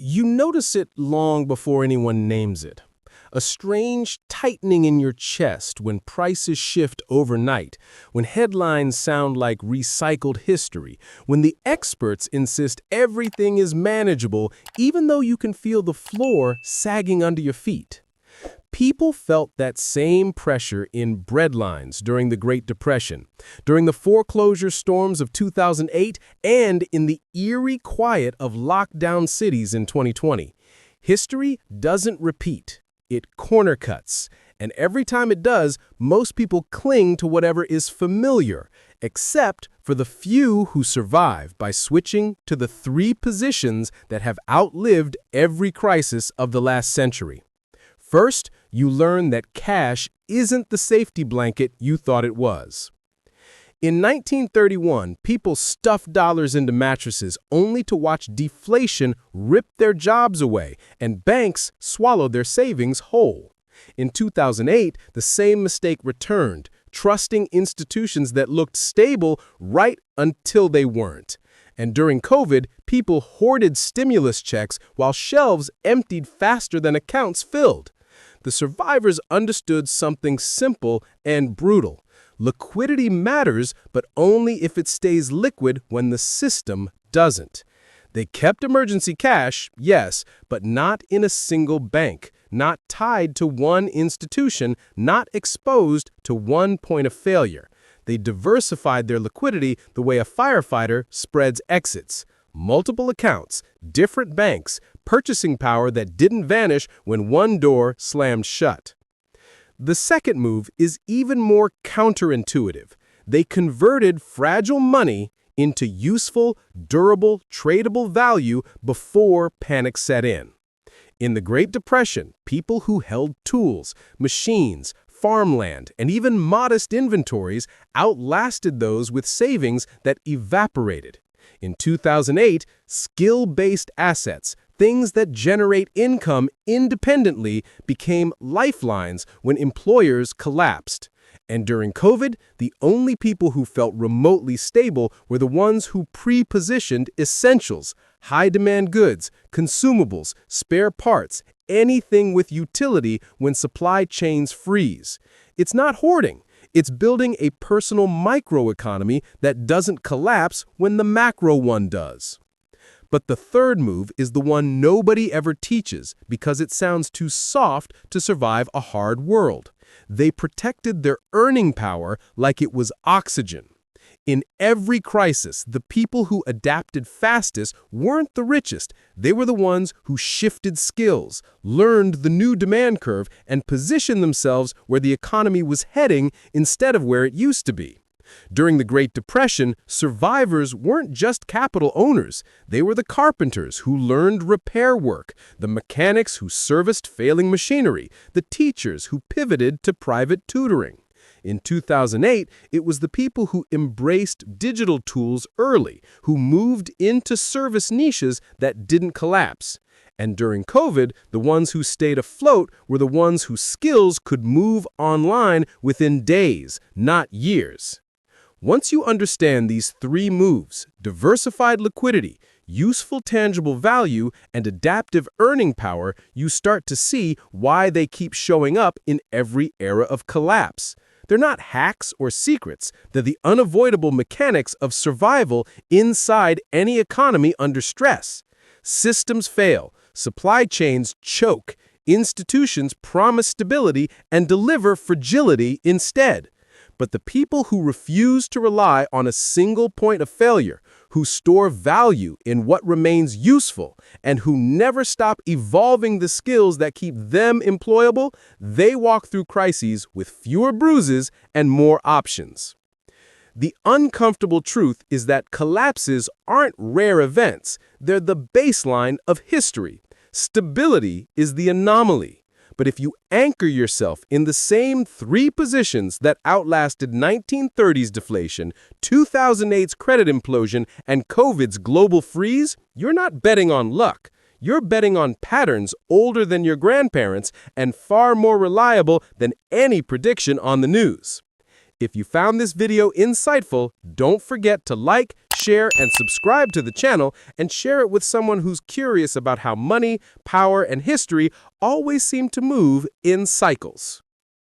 You notice it long before anyone names it. A strange tightening in your chest when prices shift overnight, when headlines sound like recycled history, when the experts insist everything is manageable even though you can feel the floor sagging under your feet. People felt that same pressure in breadlines during the Great Depression, during the foreclosure storms of 2008, and in the eerie quiet of lockdown cities in 2020. History doesn't repeat, it corner cuts, and every time it does, most people cling to whatever is familiar, except for the few who survive by switching to the three positions that have outlived every crisis of the last century. First, you learn that cash isn't the safety blanket you thought it was. In 1931, people stuffed dollars into mattresses only to watch deflation rip their jobs away, and banks swallowed their savings whole. In 2008, the same mistake returned, trusting institutions that looked stable right until they weren't. And during COVID, people hoarded stimulus checks while shelves emptied faster than accounts filled. The survivors understood something simple and brutal. Liquidity matters, but only if it stays liquid when the system doesn't. They kept emergency cash, yes, but not in a single bank, not tied to one institution, not exposed to one point of failure. They diversified their liquidity the way a firefighter spreads exits. Multiple accounts, different banks, purchasing power that didn't vanish when one door slammed shut. The second move is even more counterintuitive. They converted fragile money into useful, durable, tradable value before panic set in. In the Great Depression, people who held tools, machines, farmland, and even modest inventories outlasted those with savings that evaporated. In 2008, skill-based assets, things that generate income independently, became lifelines when employers collapsed. And during COVID, the only people who felt remotely stable were the ones who pre-positioned essentials, high-demand goods, consumables, spare parts, anything with utility when supply chains freeze. It's not hoarding. It's building a personal microeconomy that doesn't collapse when the macro one does. But the third move is the one nobody ever teaches because it sounds too soft to survive a hard world. They protected their earning power like it was oxygen. In every crisis, the people who adapted fastest weren't the richest. They were the ones who shifted skills, learned the new demand curve, and positioned themselves where the economy was heading instead of where it used to be. During the Great Depression, survivors weren't just capital owners. They were the carpenters who learned repair work, the mechanics who serviced failing machinery, the teachers who pivoted to private tutoring. In 2008, it was the people who embraced digital tools early, who moved into service niches that didn't collapse. And during COVID, the ones who stayed afloat were the ones whose skills could move online within days, not years. Once you understand these three moves, diversified liquidity, useful tangible value, and adaptive earning power, you start to see why they keep showing up in every era of collapse. They're not hacks or secrets. They're the unavoidable mechanics of survival inside any economy under stress. Systems fail, supply chains choke, institutions promise stability and deliver fragility instead. But the people who refuse to rely on a single point of failure, who store value in what remains useful, and who never stop evolving the skills that keep them employable, they walk through crises with fewer bruises and more options. The uncomfortable truth is that collapses aren't rare events. They're the baseline of history. Stability is the anomaly. But if you anchor yourself in the same three positions that outlasted 1930s deflation, 2008's credit implosion, and COVID's global freeze, you're not betting on luck. You're betting on patterns older than your grandparents and far more reliable than any prediction on the news. If you found this video insightful, don't forget to like, share, and subscribe to the channel, and share it with someone who's curious about how money, power, and history always seem to move in cycles.